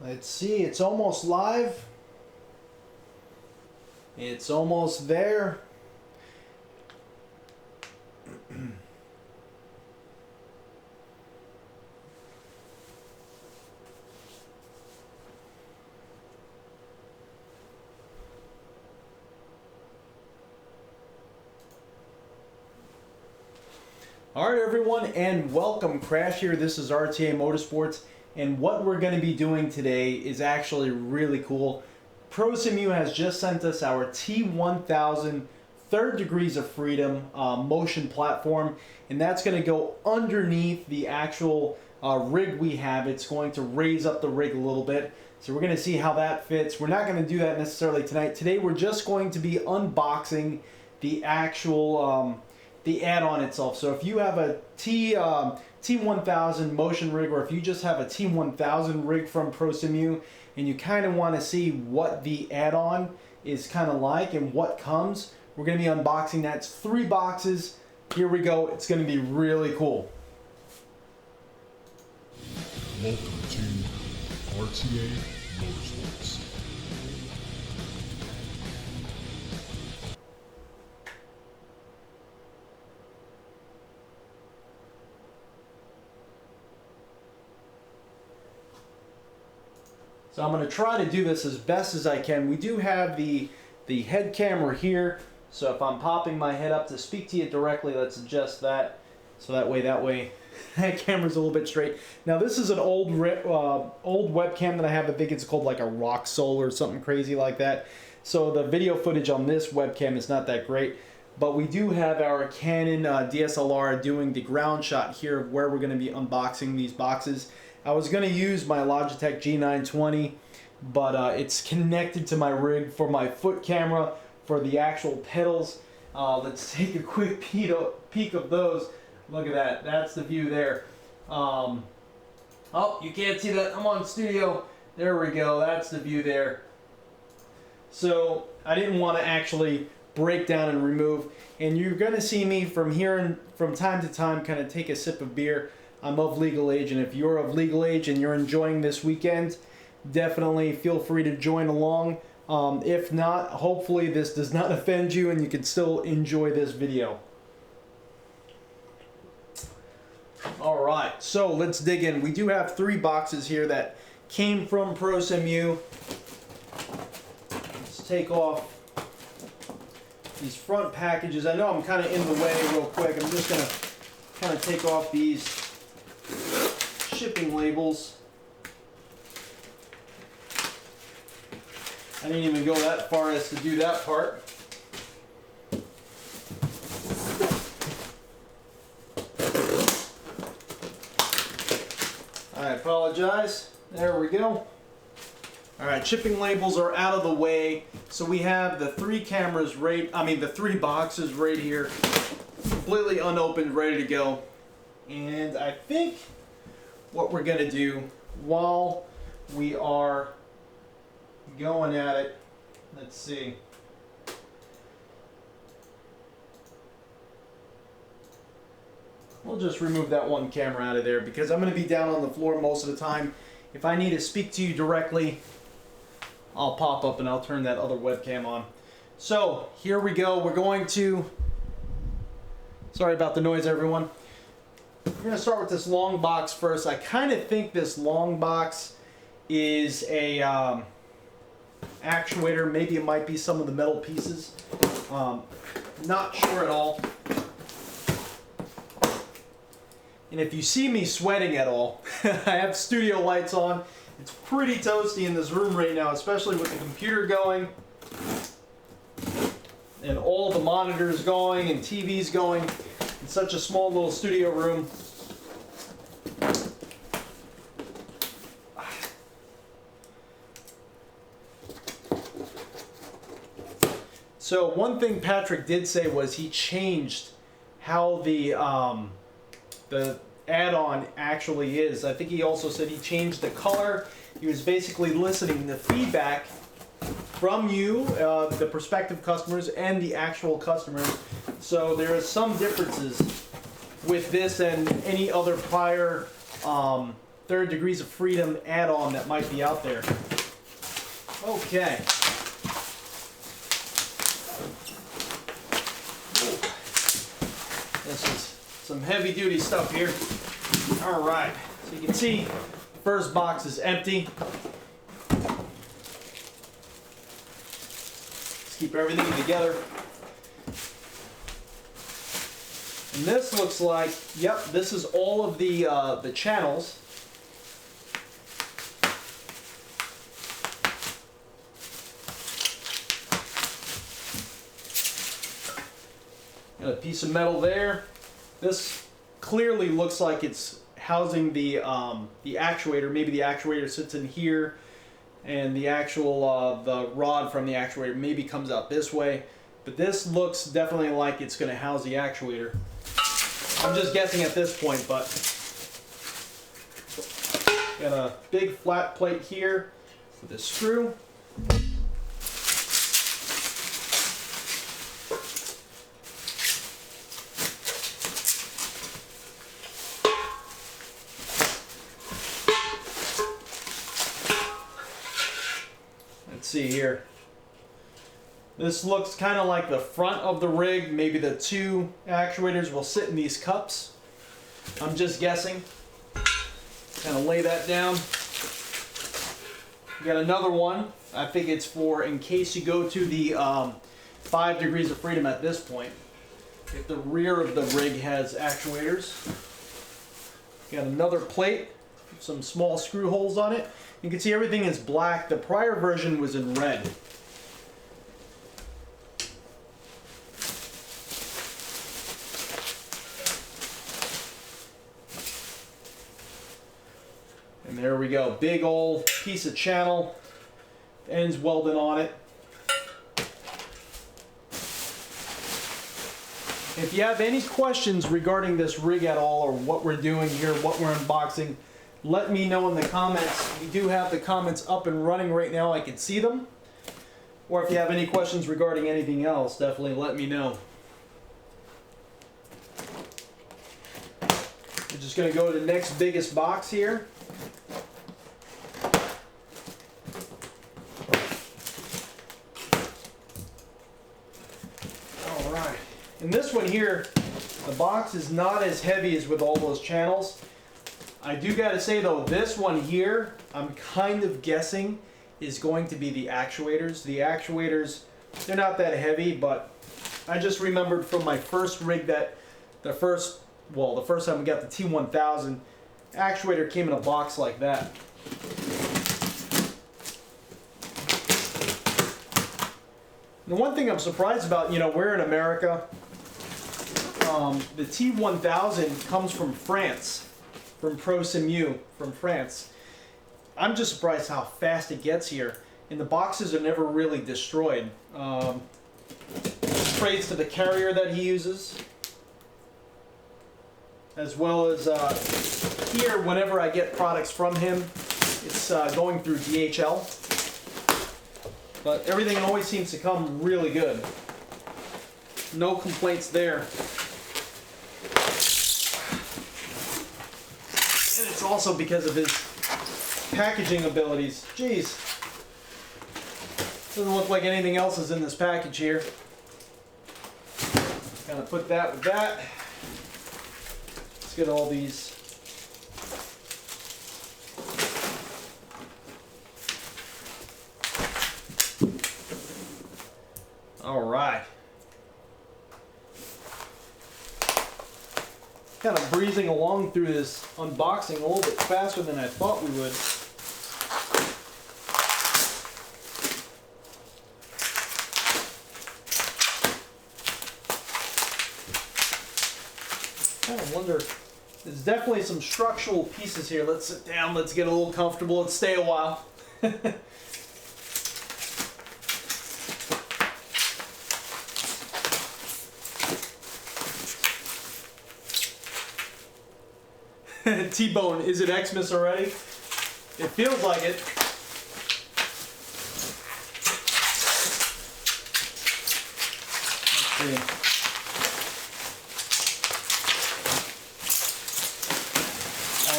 Let's see, it's almost live. It's almost there. All right, everyone, and welcome. Crash here. This is RTA Motorsports, and what we're going to be doing today is actually really cool. Prosimu has just sent us our T1000 3rd Degrees of Freedom motion platform, and that's going to go underneath the actual rig we have. It's going to raise up the rig a little bit, so we're going to see how that fits. We're not going to do that necessarily tonight. Today we're just going to be unboxing the actual the add-on itself. So if you have a T1000 motion rig, or if you just have a T1000 rig from Prosimu and you kind of want to see what the add-on is kind of like and what comes, we're going to be unboxing that. It's 3 boxes. Here we go. It's going to be really cool. Welcome to RTA Motorsports. So I'm going to try to do this as best as I can. We do have the head camera here, so if I'm popping my head up to speak to you directly, let's adjust that, so that way that camera's a little bit straight. Now this is an old webcam that I have. I think it's called like a Roxol or something crazy like that. So the video footage on this webcam is not that great, but we do have our Canon DSLR doing the ground shot here of where we're going to be unboxing these boxes. I was going to use my Logitech G920, but it's connected to my rig for my foot camera for the actual pedals. Let's take a quick peek of those. Look at that. That's the view there. Oh, you can't see that. I'm on studio. There we go. That's the view there. So I didn't want to actually break down and remove. And you're going to see me from here and from time to time kind of take a sip of beer. I'm of legal age, and if you're of legal age and you're enjoying this weekend, definitely feel free to join along. If not, hopefully this does not offend you and you can still enjoy this video. Alright, so let's dig in. We do have 3 boxes here that came from Prosimu. Let's take off these front packages. I know I'm kind of in the way real quick. I'm just going to kind of take off these shipping labels. I didn't even go that far as to do that part. I apologize. There we go. Alright, shipping labels are out of the way. So we have the 3 cameras the 3 boxes right here, completely unopened, ready to go. And I think what we're going to do while we are going at it, let's see. We'll just remove that one camera out of there because I'm going to be down on the floor most of the time. If I need to speak to you directly, I'll pop up and I'll turn that other webcam on. So here we go. We're going to, sorry about the noise, everyone. We're going to start with this long box first. I kind of think this long box is a actuator. Maybe it might be some of the metal pieces. Not sure at all. And if you see me sweating at all, I have studio lights on. It's pretty toasty in this room right now, especially with the computer going and all the monitors going and TVs going. It's such a small little studio room. So one thing Patrick did say was he changed how the add-on actually is. I think he also said he changed the color. He was basically listening to feedback from you, the prospective customers, and the actual customers. So there are some differences with this and any other prior 3 third degrees of freedom add-on that might be out there. Okay. This is some heavy duty stuff here. All right, so you can see the first box is empty. Let's keep everything together. And this looks like, yep, this is all of the channels. Got a piece of metal there. This clearly looks like it's housing the actuator. Maybe the actuator sits in here, and the actual the rod from the actuator maybe comes out this way. But this looks definitely like it's going to house the actuator. I'm just guessing at this point, but got a big flat plate here with a screw. Let's see here. This looks kind of like the front of the rig. Maybe the two actuators will sit in these cups. I'm just guessing. Kind of lay that down. We got another one. I think it's for in case you go to the 5 degrees of freedom at this point. If the rear of the rig has actuators. Got another plate. Some small screw holes on it. You can see everything is black. The prior version was in red. And there we go, big old piece of channel, ends welded on it. If you have any questions regarding this rig at all, or what we're doing here, what we're unboxing, let me know in the comments. We do have the comments up and running right now, I can see them. Or if you have any questions regarding anything else, definitely let me know. We're just going to go to the next biggest box here. Alright, and this one here, the box is not as heavy as with all those channels. I do got to say though, this one here, I'm kind of guessing is going to be the actuators. The actuators, they're not that heavy, but I just remembered from my first rig that the first time we got the T1000, actuator came in a box like that. The one thing I'm surprised about, you know, we're in America, the T1000 comes from France, from Prosimu, from France. I'm just surprised how fast it gets here, and the boxes are never really destroyed. Praise to the carrier that he uses, as well as here, whenever I get products from him, it's going through DHL. But everything always seems to come really good. No complaints there. And it's also because of his packaging abilities. Jeez. Doesn't look like anything else is in this package here. Kind of put that with that. Let's get all these. All right. Kind of breezing along through this unboxing a little bit faster than I thought we would. I kind of wonder, there's definitely some structural pieces here. Let's sit down, let's get a little comfortable, let's stay a while. T-Bone, is it Xmas already? It feels like it. Let's see.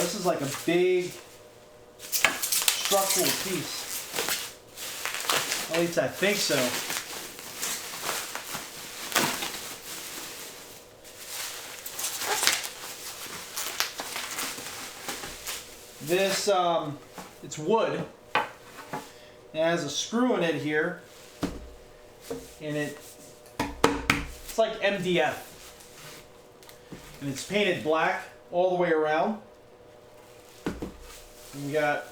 this is like a big structural piece. At least I think so. This, it's wood. It has a screw in it here, and it's like MDF, and it's painted black all the way around. And we got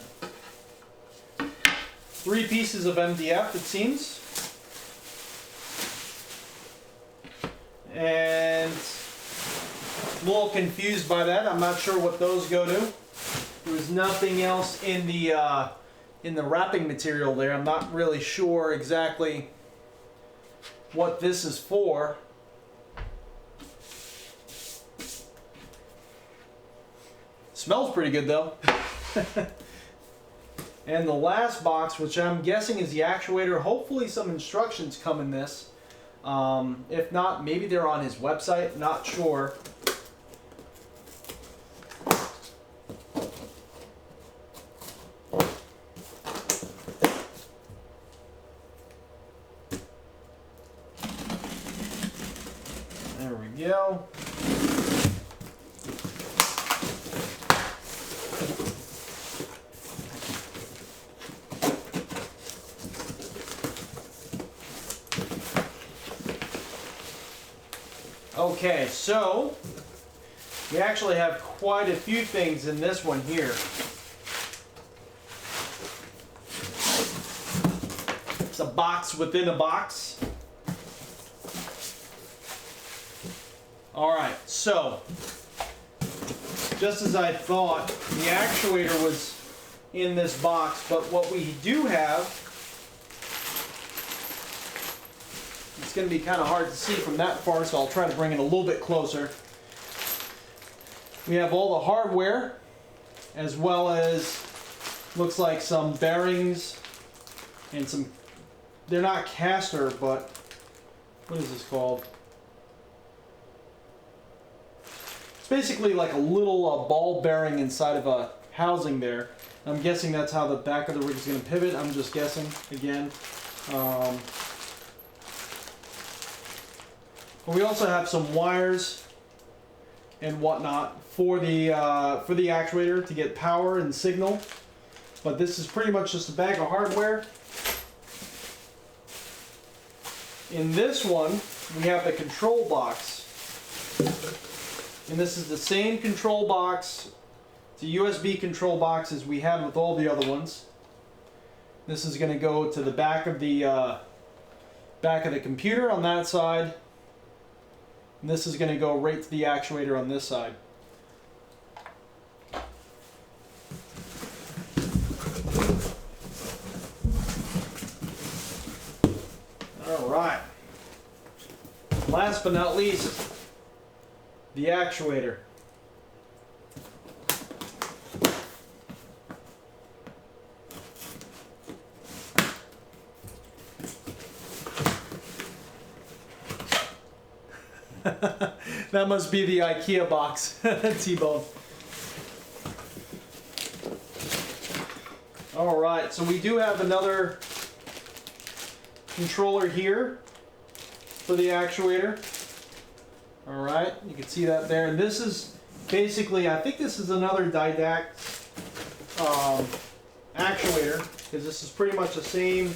3 pieces of MDF, it seems, and I'm a little confused by that. I'm not sure what those go to. There was nothing else in the wrapping material there. I'm not really sure exactly what this is for. Smells pretty good though. And the last box, which I'm guessing is the actuator, hopefully some instructions come in this. If not, maybe they're on his website, not sure. There we go. Okay, so we actually have quite a few things in this one here. It's a box within a box. Alright, so just as I thought, the actuator was in this box, but what we do have, it's going to be kind of hard to see from that far, so I'll try to bring it a little bit closer. We have all the hardware, as well as looks like some bearings and some, they're not caster, but what is this called? It's basically like a little ball bearing inside of a housing there. I'm guessing that's how the back of the rig is going to pivot. I'm just guessing again. But we also have some wires and whatnot for the actuator to get power and signal. But this is pretty much just a bag of hardware. In this one, we have the control box. And this is the same control box, it's a USB control box as we had with all the other ones. This is going to go to the back of the computer on that side. And this is going to go right to the actuator on this side. Alright. Last but not least, the actuator. That must be the IKEA box, T-bone. Alright, so we do have another controller here for the actuator. Alright, you can see that there. And this is basically, I think this is another Didact actuator, because this is pretty much the same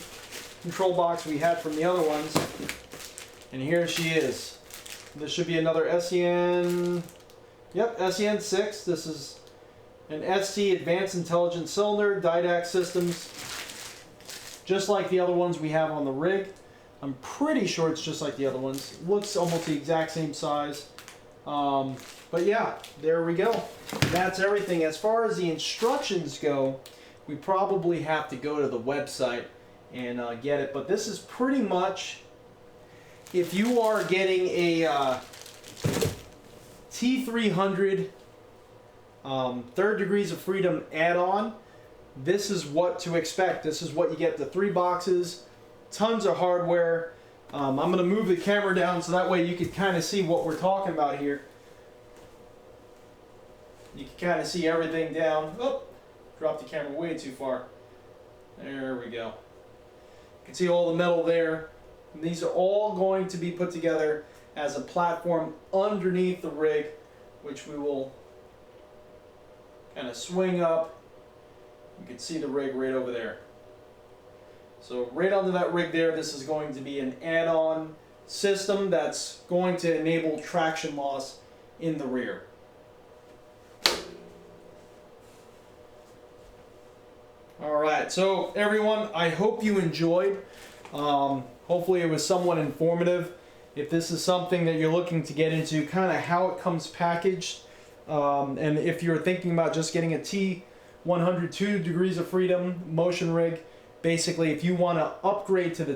control box we had from the other ones. And here she is. This should be another SEN, yep, SEN6. This is an ST Advanced Intelligent Cylinder, Didact Systems, just like the other ones we have on the rig. I'm pretty sure it's just like the other ones. It looks almost the exact same size. But yeah, there we go. That's everything. As far as the instructions go, we probably have to go to the website and get it. But this is pretty much, if you are getting a T1000 Third Degrees of Freedom add-on, this is what to expect. This is what you get, the 3 boxes, tons of hardware. I'm going to move the camera down so that way you can kind of see what we're talking about here. You can kind of see everything down. Oh, dropped the camera way too far. There we go. You can see all the metal there. And these are all going to be put together as a platform underneath the rig, which we will kind of swing up. You can see the rig right over there. So right under that rig there, this is going to be an add-on system that's going to enable traction loss in the rear. Alright, so everyone, I hope you enjoyed. Hopefully it was somewhat informative. If this is something that you're looking to get into, kind of how it comes packaged, and if you're thinking about just getting a T1000 2 degrees of freedom motion rig, basically if you want to upgrade to the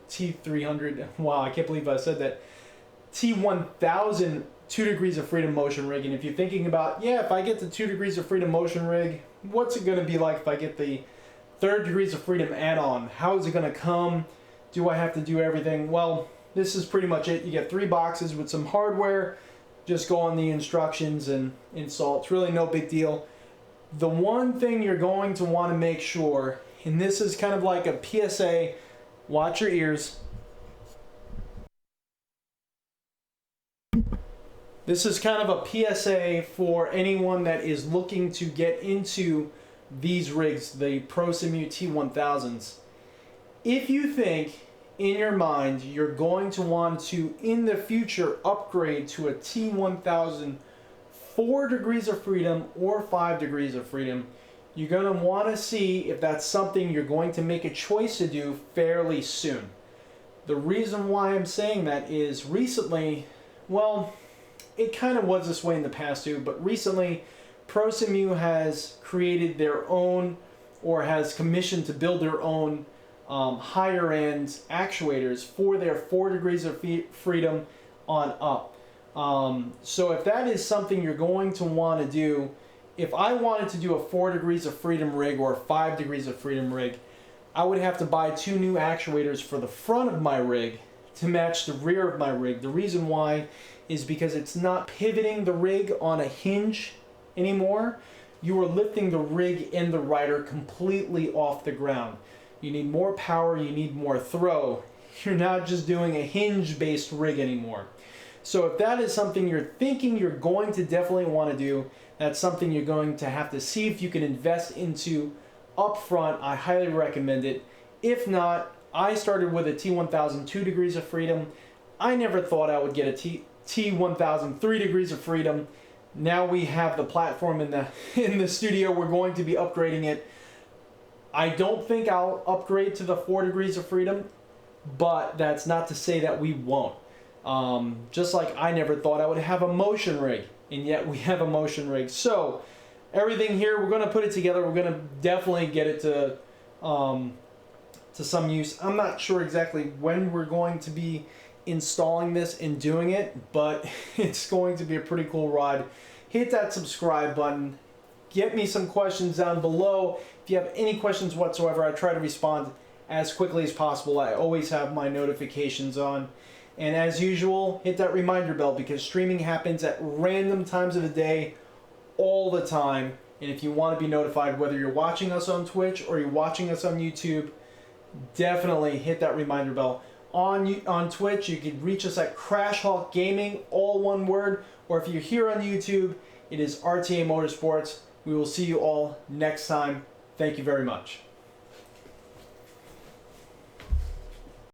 T300, wow, I can't believe I said that, T1000 2 degrees of freedom motion rig, and if you're thinking about, yeah, if I get the 2 degrees of freedom motion rig, what's it going to be like if I get the 3rd degrees of freedom add-on? How is it going to come? Do I have to do everything? Well, this is pretty much it. You get 3 boxes with some hardware. Just go on the instructions and install. It's really no big deal. The one thing you're going to want to make sure, and this is kind of like a PSA, watch your ears. This is kind of a PSA for anyone that is looking to get into these rigs, the Prosimu T1000s. If you think in your mind you're going to want to in the future upgrade to a T1000 4 degrees of freedom or 5 degrees of freedom, you're going to want to see if that's something you're going to make a choice to do fairly soon. The reason why I'm saying that is recently, well, it kind of was this way in the past too, but recently Prosimu has created their own, or has commissioned to build their own higher end actuators for their 4 degrees of freedom on up. So if that is something you're going to want to do, if I wanted to do a 4 degrees of freedom rig or a 5 degrees of freedom rig, I would have to buy 2 new actuators for the front of my rig to match the rear of my rig. The reason why is because it's not pivoting the rig on a hinge anymore. You are lifting the rig and the rider completely off the ground. You need more power, you need more throw. You're not just doing a hinge based rig anymore. So if that is something you're thinking you're going to definitely want to do, that's something you're going to have to see if you can invest into up front. I highly recommend it. If not, I started with a T1000 2 degrees of freedom. I never thought I would get a T1000 3 degrees of freedom. Now we have the platform in the studio. We're going to be upgrading it. I don't think I'll upgrade to the 4 degrees of freedom, but that's not to say that we won't. Just like I never thought I would have a motion rig, and yet we have a motion rig. So everything here, we're going to put it together. We're going to definitely get it to some use. I'm not sure exactly when we're going to be installing this and doing it, but it's going to be a pretty cool ride. Hit that subscribe button. Get me some questions down below. If you have any questions whatsoever, I try to respond as quickly as possible. I always have my notifications on. And as usual, hit that reminder bell because streaming happens at random times of the day all the time. And if you want to be notified whether you're watching us on Twitch or you're watching us on YouTube, definitely hit that reminder bell. On Twitch, you can reach us at Crash Hawk Gaming, all one word, or if you're here on YouTube, it is RTA Motorsports. We will see you all next time. Thank you very much.